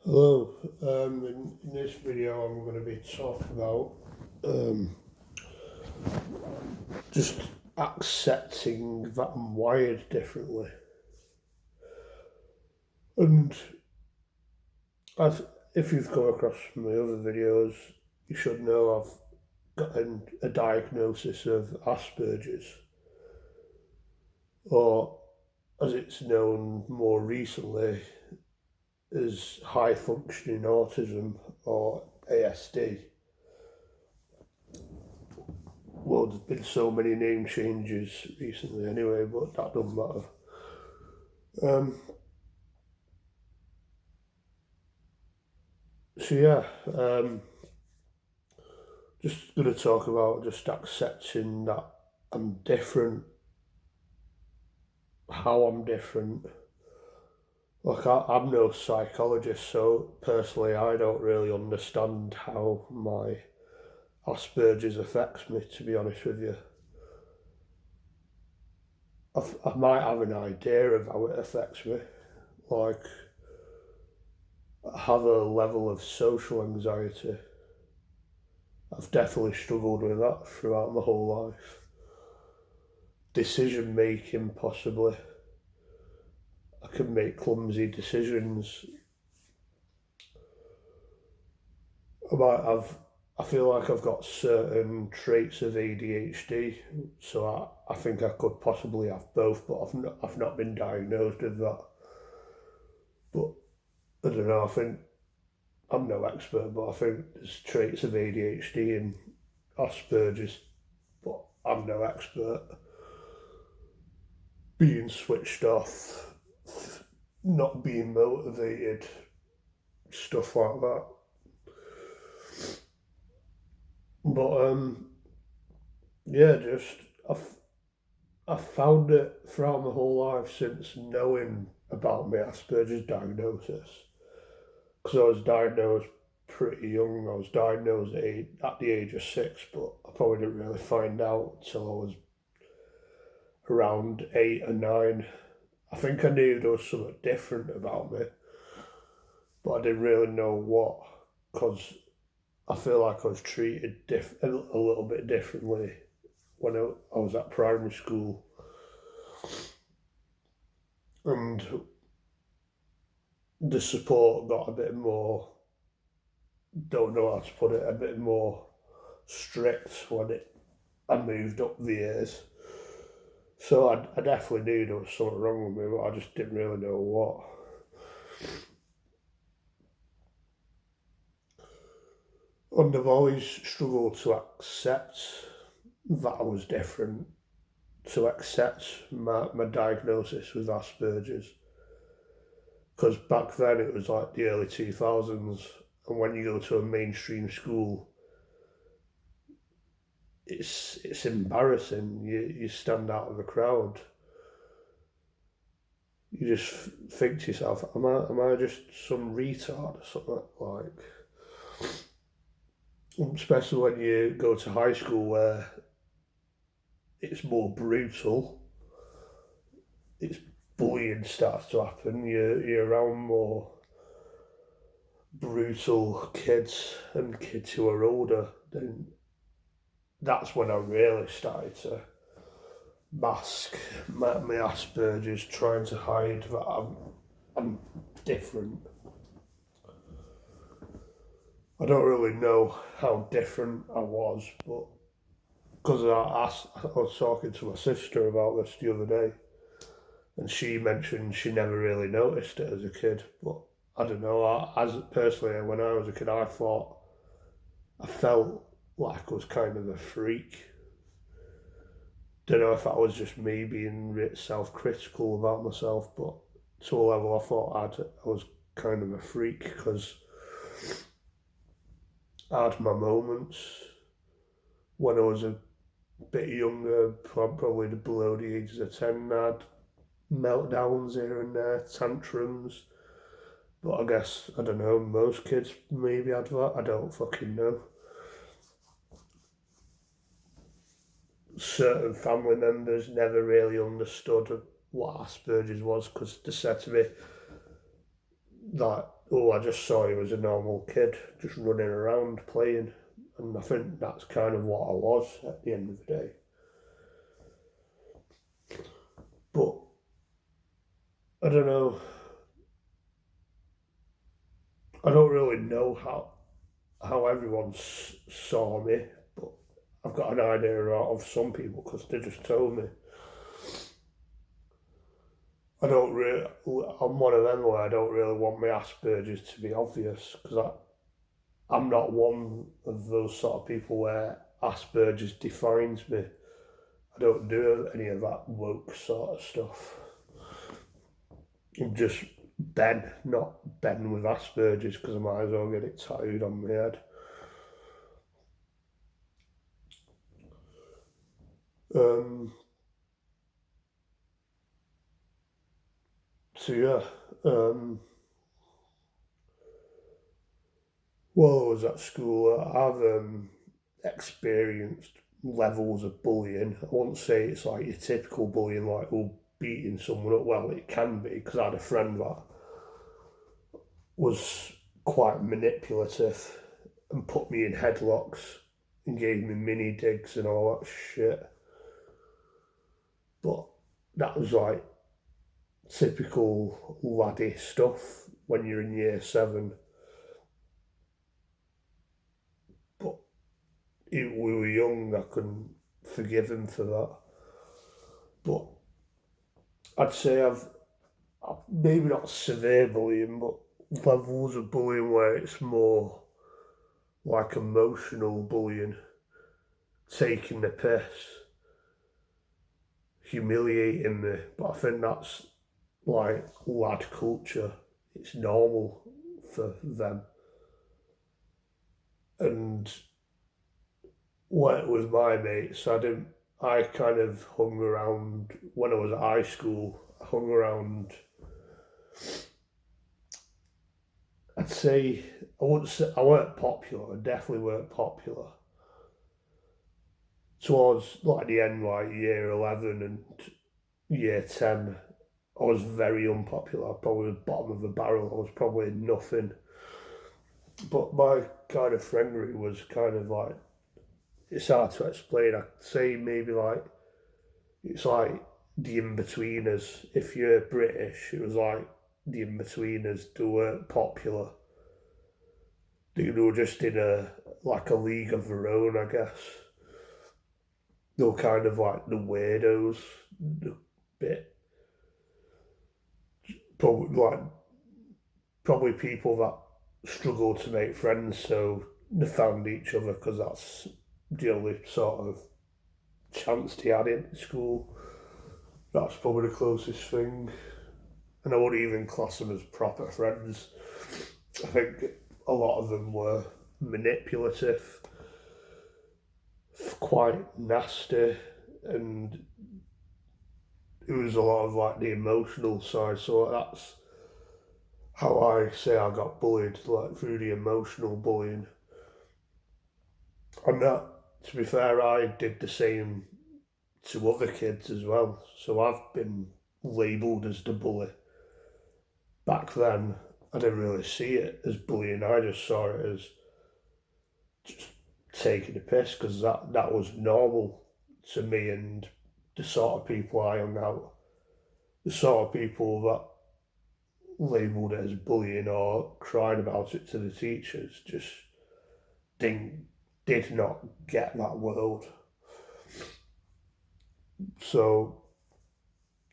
Hello, in this video I'm going to be talking about um, just accepting that I'm wired differently. And I've, if you've come across my other videos, you should know I've gotten a diagnosis of Aspergers, or as it's known more recently as high functioning autism or ASD. Well, there's been so many name changes recently anyway, but that doesn't matter. Um, so yeah, just going to talk about just accepting that I'm different, how I'm different. Like I'm no psychologist, so personally I don't really understand how my Asperger's affects me. To be honest with you, I might have an idea of how it affects me. Like I have a level of social anxiety. I've definitely struggled with that throughout my whole life. Decision making, possibly. I can make clumsy decisions. I might have. I feel like I've got certain traits of ADHD, so I think I could possibly have both, but I've not been diagnosed with that. But I don't know. I think I'm no expert, but I think there's traits of ADHD and Asperger's, but I'm no expert. Being switched off, not being motivated, stuff like that. But yeah, just I've found it throughout my whole life since knowing about my Asperger's diagnosis. Because I was diagnosed pretty young. I was diagnosed at the age of 6, but I probably didn't really find out till I was around 8 or 9. I think I knew there was something different about me, but I didn't really know what. Because I feel like I was treated a little bit differently when I was at primary school, and the support got a bit more, don't know how to put it, a bit more strict when I moved up the years. So I definitely knew there was something wrong with me, but I just didn't really know what. And I've always struggled to accept that I was different, to accept my diagnosis with Asperger's. Because back then it was like the early 2000s, and when you go to a mainstream school, it's embarrassing. You stand out of the crowd. You just think to yourself, am I just some retard or something like? Especially when you go to high school where it's more brutal. It's bullying starts to happen. You're around more brutal kids and kids who are older. Then that's when I really started to mask my Asperger's, trying to hide that I'm different. I don't really know how different I was, but because I was talking to my sister about this the other day, and she mentioned she never really noticed it as a kid. But I don't know. As personally, when I was a kid, I felt like I was kind of a freak. Don't know if that was just me being self-critical about myself, but to a level, I thought I was kind of a freak because I had my moments when I was a bit younger, probably below the ages of 10. I had meltdowns here and there, tantrums. But I guess, I don't know, most kids maybe had that. I don't fucking know. Certain family members never really understood what Asperger's was because they said to me that, oh, I just saw you as a normal kid, just running around playing. And I think that's kind of what I was at the end of the day. But I don't know. I don't really know how everyone saw me, but I've got an idea of some people because they just told me. I don't really. I'm one of them where I don't really want my Asperger's to be obvious because I'm not one of those sort of people where Asperger's defines me. I don't do any of that woke sort of stuff. I'm just Ben, not Ben with Asperger's because I might as well get it tattooed on my head. So yeah, while I was at school, I've experienced levels of bullying. I won't say it's like your typical bullying, like beating someone up. Well, it can be because I had a friend that was quite manipulative and put me in headlocks and gave me mini digs and all that shit. But that was like typical laddie stuff when you're in year 7. But we were young, I couldn't forgive him for that. But I'd say I've maybe not severe bullying, but levels of bullying where it's more like emotional bullying, taking the piss, humiliating me. But I think that's like lad culture. It's normal for them. And when it was my mates, I kind of hung around when I was at high school. I hung around. I'd say I wouldn't say I weren't popular. I definitely weren't popular. Towards like the end, like year 11 and year 10, I was very unpopular. Probably the bottom of the barrel. I was probably nothing. But my kind of friendry was kind of like, it's hard to explain. I'd say maybe like, it's like the in-betweeners. If you're British, it was like the in-betweeners. They weren't popular. They were just in a league of their own, I guess. They were kind of like the weirdos, the bit. Probably people that struggled to make friends, so they found each other because that's the only sort of chance they had in school. That's probably the closest thing. And I wouldn't even class them as proper friends. I think a lot of them were manipulative, quite nasty, and it was a lot of like the emotional side. So that's how I say I got bullied, like through the emotional bullying. And that, to be fair, I did the same to other kids as well. So I've been labelled as the bully. Back then, I didn't really see it as bullying. I just saw it as just taking a piss because that was normal to me and the sort of people I hung out. The sort of people that labelled it as bullying or cried about it to the teachers just did not get that world. So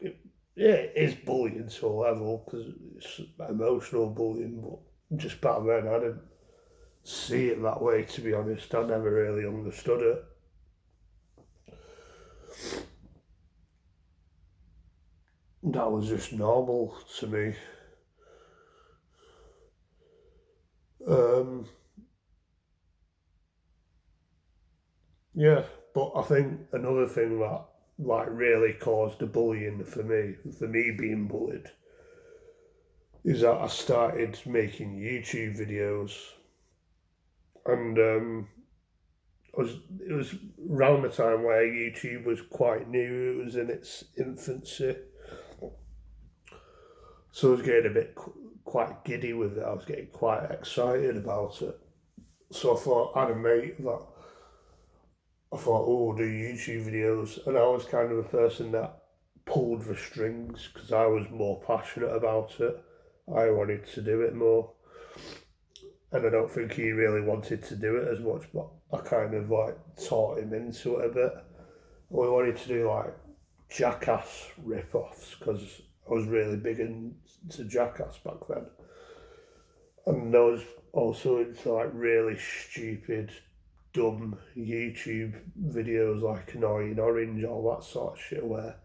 yeah, it is bullying to a level because it's emotional bullying, but just back then I didn't see it that way, to be honest. I never really understood it. That was just normal to me. Um, yeah, but I think another thing that like really caused the bullying for me being bullied, is that I started making YouTube videos, and it was around the time where YouTube was quite new. It was in its infancy, so it was getting a bit quite giddy with it. I was getting quite excited about it. So I thought, I had a mate that I thought, oh, I'll do YouTube videos. And I was kind of a person that pulled the strings because I was more passionate about it. I wanted to do it more. And I don't think he really wanted to do it as much, but I kind of like taught him into it a bit. We wanted to do like Jackass rip-offs because I was really big into Jackass back then. And I was also into like really stupid, dumb YouTube videos like Annoying Orange, all that sort of shit where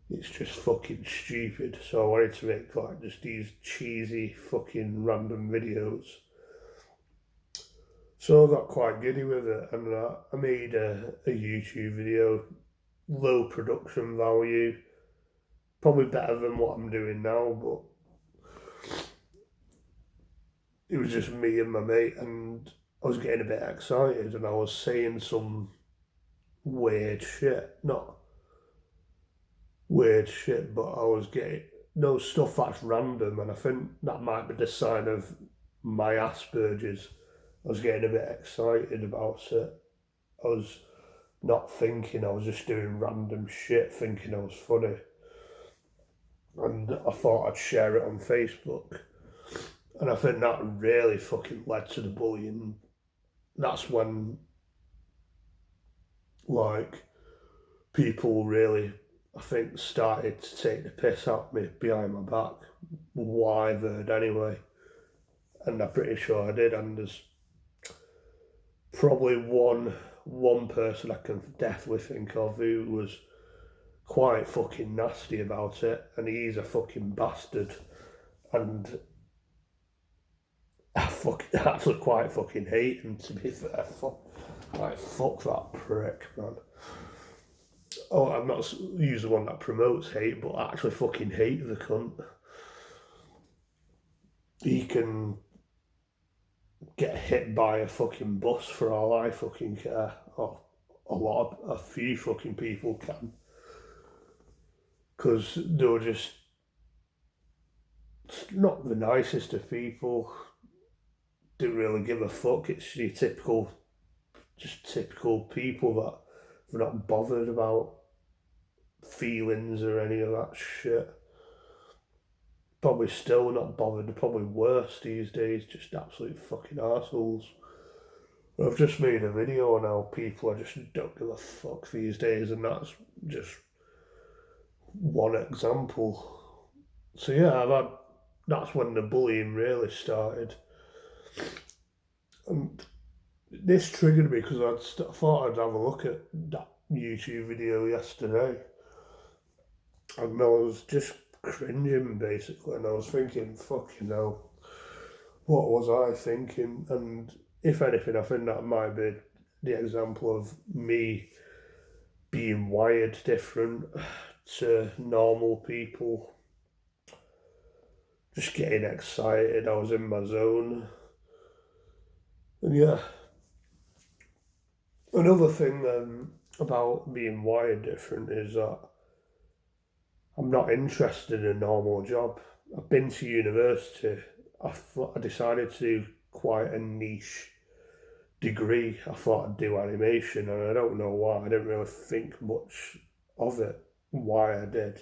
it's just fucking stupid. So I wanted to make like just these cheesy fucking random videos. So I got quite giddy with it, and I made a YouTube video, low production value, probably better than what I'm doing now, but it was just me and my mate, and I was getting a bit excited, and I was saying some weird shit. Not weird shit, but I was getting no stuff that's random, and I think that might be the sign of my Aspergers. I was getting a bit excited about it. I was not thinking, I was just doing random shit, thinking I was funny. And I thought I'd share it on Facebook. And I think that really fucking led to the bullying. That's when, like, people really, I think, started to take the piss out of me behind my back. Wyvern anyway. And I'm pretty sure I did. And there's probably one person I can definitely think of who was quite fucking nasty about it, and he's a fucking bastard. And I actually quite fucking hate him, to be fair. Fuck that prick, man. Oh, I'm not usually one that promotes hate, but I actually fucking hate the cunt. He can get hit by a fucking bus for all I fucking care. Or a few fucking people can. Because they were just not the nicest of people. Didn't really give a fuck. It's your typical people that are not bothered about feelings or any of that shit. Probably still not bothered. They're probably worse these days. Just absolute fucking assholes. I've just made a video on how people are just don't give a fuck these days, and that's just one example. So yeah, that's when the bullying really started. And this triggered me because I thought I'd have a look at that YouTube video yesterday. And I was just cringing basically, and I was thinking, fucking hell, what was I thinking? And if anything, I think that might be the example of me being wired different to normal people. Just getting excited, I was in my zone. And yeah, another thing about being wired different is that I'm not interested in a normal job. I've been to university. I decided to do quite a niche degree. I thought I'd do animation, and I don't know why. I didn't really think much of it, why I did.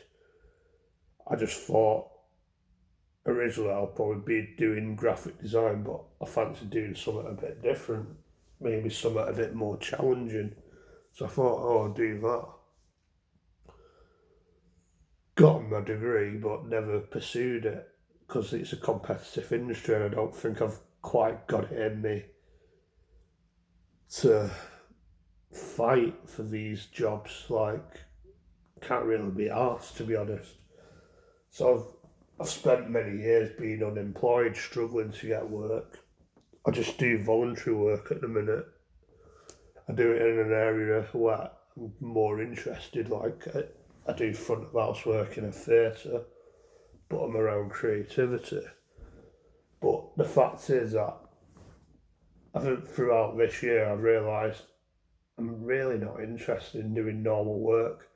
I just thought originally I'll probably be doing graphic design, but I fancy doing something a bit different, maybe something a bit more challenging. So I thought, oh, I'll do that. Got my degree, but never pursued it because it's a competitive industry, and I don't think I've quite got it in me to fight for these jobs. Like, can't really be asked, to be honest. So I've spent many years being unemployed, struggling to get work. I just do voluntary work at the minute. I do it in an area where I'm more interested, like I do front of house work in a theatre, but I'm around creativity. But the fact is that I think throughout this year I've realised I'm really not interested in doing normal work,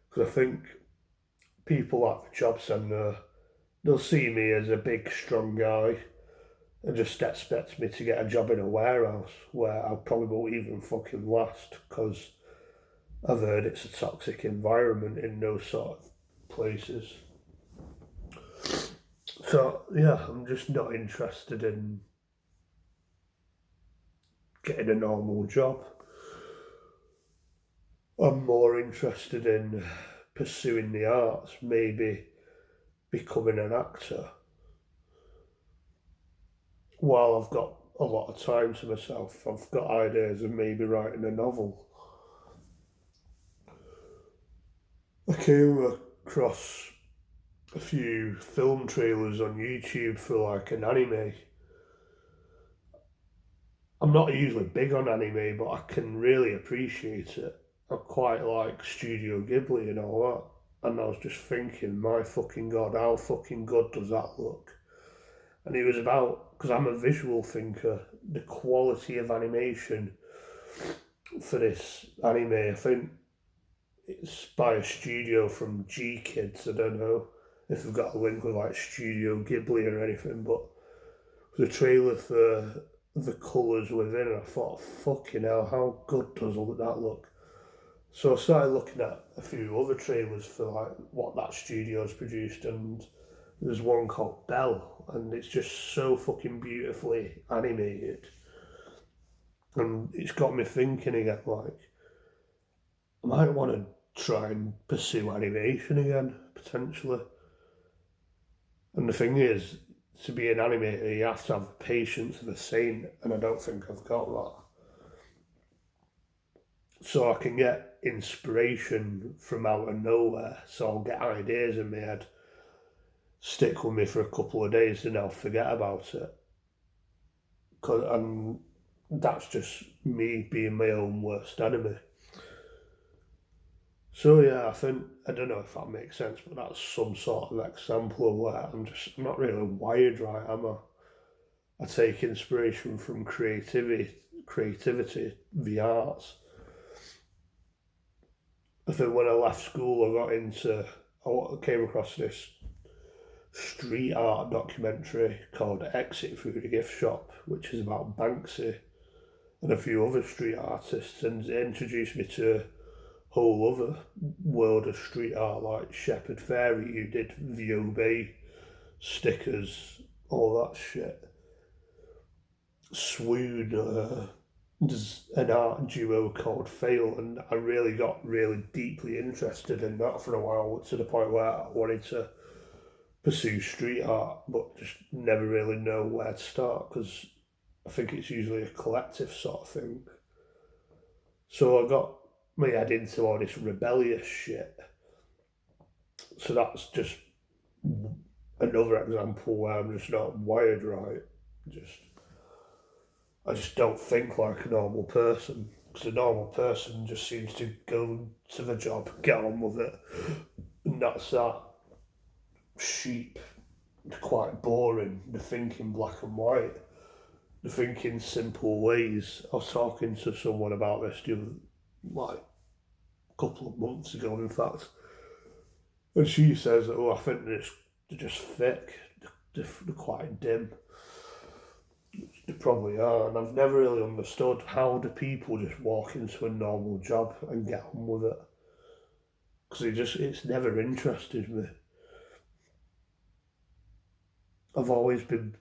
because I think people at the job centre they'll see me as a big, strong guy and just expect me to get a job in a warehouse where I probably won't even fucking last because I've heard it's a toxic environment in those sort of places. So yeah, I'm just not interested in getting a normal job. I'm more interested in pursuing the arts, maybe becoming an actor while I've got a lot of time to myself. I've got ideas of maybe writing a novel. I came across a few film trailers on YouTube for like an anime. I'm not usually big on anime, but I can really appreciate it. I quite like Studio Ghibli and all that. And I was just thinking, my fucking god, how fucking good does that look? And it was about, because I'm a visual thinker, the quality of animation for this anime. I think it's by a studio from G Kids. I don't know if we've got a link with like Studio Ghibli or anything, but the trailer for the colours within, and I thought, fucking hell, how good does all that look? So I started looking at a few other trailers for like what that studio's produced, and there's one called Belle, and it's just so fucking beautifully animated, and it's got me thinking again. Like, I might want to try and pursue animation again potentially. And the thing is, to be an animator, you have to have the patience of a saint, and I don't think I've got that. So I can get inspiration from out of nowhere. So I'll get ideas in my head, stick with me for a couple of days, and I'll forget about it. And that's just me being my own worst enemy. So yeah, I don't know if that makes sense, but that's some sort of example of where I'm not really wired right, am I? I take inspiration from creativity, the arts. I think when I left school, I came across this street art documentary called Exit Through the Gift Shop, which is about Banksy and a few other street artists, and it introduced me to a whole other world of street art, like Shepard Fairey, who did the Obey stickers, all that shit. Swoon, there's an art duo called Fail, and I really got really deeply interested in that for a while, to the point where I wanted to pursue street art, but just never really know where to start because I think it's usually a collective sort of thing. So I got my head into all this rebellious shit. So that's just another example where I'm just not wired right. Just I just don't think like a normal person. Because a normal person just seems to go to the job, get on with it, and that's that. Sheep, they're quite boring. They're thinking black and white. They're thinking simple ways. I was talking to someone about this like a couple of months ago, in fact, and she says, "Oh, I think they're just thick. They're quite dim." They probably are, and I've never really understood how do people just walk into a normal job and get on with it, because it's never interested me. I've always been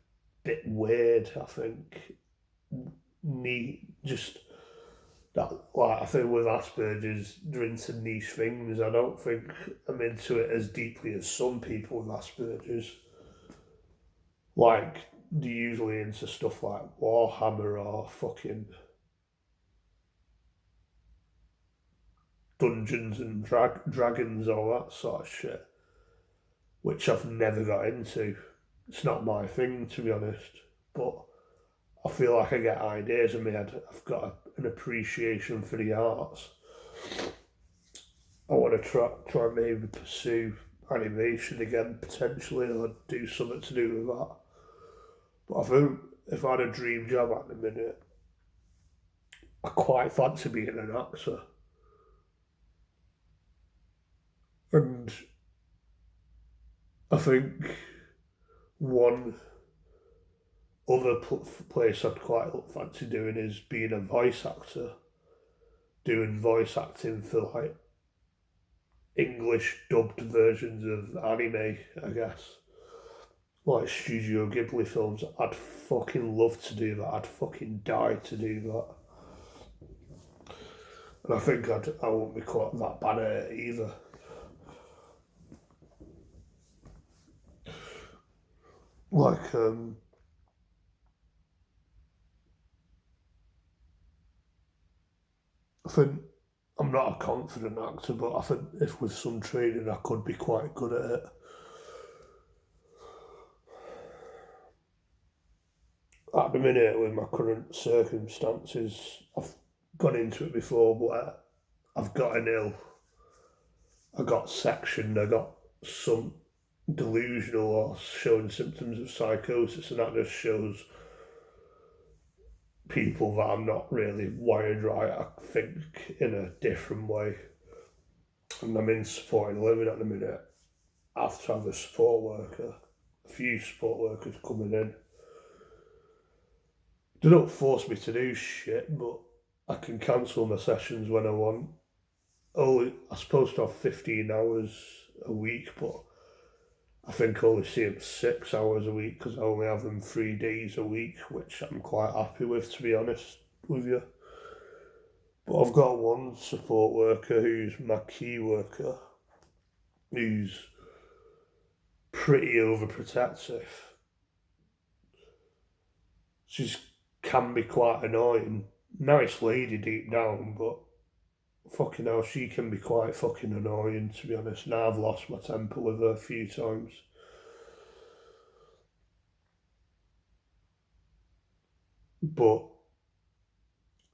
a bit weird, I think. Just that, like, I think with Aspergers, they're into niche things. I don't think I'm into it as deeply as some people with Aspergers. Like, they're usually into stuff like Warhammer or fucking Dungeons and Dragons, all that sort of shit, which I've never got into. It's not my thing, to be honest, but I feel like I get ideas in my head. I've got an appreciation for the arts. I want to try and maybe pursue animation again, potentially, or do something to do with that. But I think if I had a dream job at the minute, I quite fancy being an actor. And I think one other place I'd quite fancy doing is being a voice actor, doing voice acting for like English dubbed versions of anime, I guess. Like Studio Ghibli films. I'd fucking love to do that. I'd fucking die to do that. And I think I won't be quite that bad at it either. Like, I think I'm not a confident actor, but I think if with some training I could be quite good at it. At the minute, with my current circumstances, I've gone into it before, but I've gotten ill. I got sectioned. I got some delusional or showing symptoms of psychosis, and that just shows people that I'm not really wired right. I think in a different way, and I'm in supported living at the minute. I have to have a support worker, a few support workers coming in. They don't force me to do shit, but I can cancel my sessions when I want. Oh, I'm supposed to have 15 hours a week, but I think I only see them 6 hours a week because I only have them 3 days a week, which I'm quite happy with, to be honest with you. But I've got one support worker who's my key worker, who's pretty overprotective. She can be quite annoying. Nice lady deep down, but fucking hell, she can be quite fucking annoying, to be honest. Now I've lost my temper with her a few times. But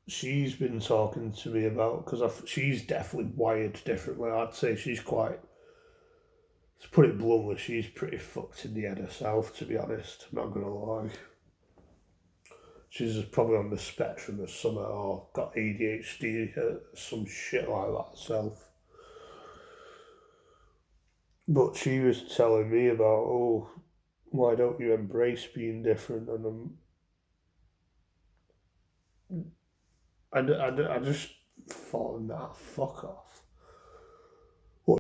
she's been talking to me about, because she's definitely wired differently. I'd say she's quite, to put it bluntly, she's pretty fucked in the head herself, to be honest. I'm not going to lie. She's probably on the spectrum of something, or got ADHD, some shit like that herself. But she was telling me about, oh, why don't you embrace being different? And I just thought, nah, fuck off.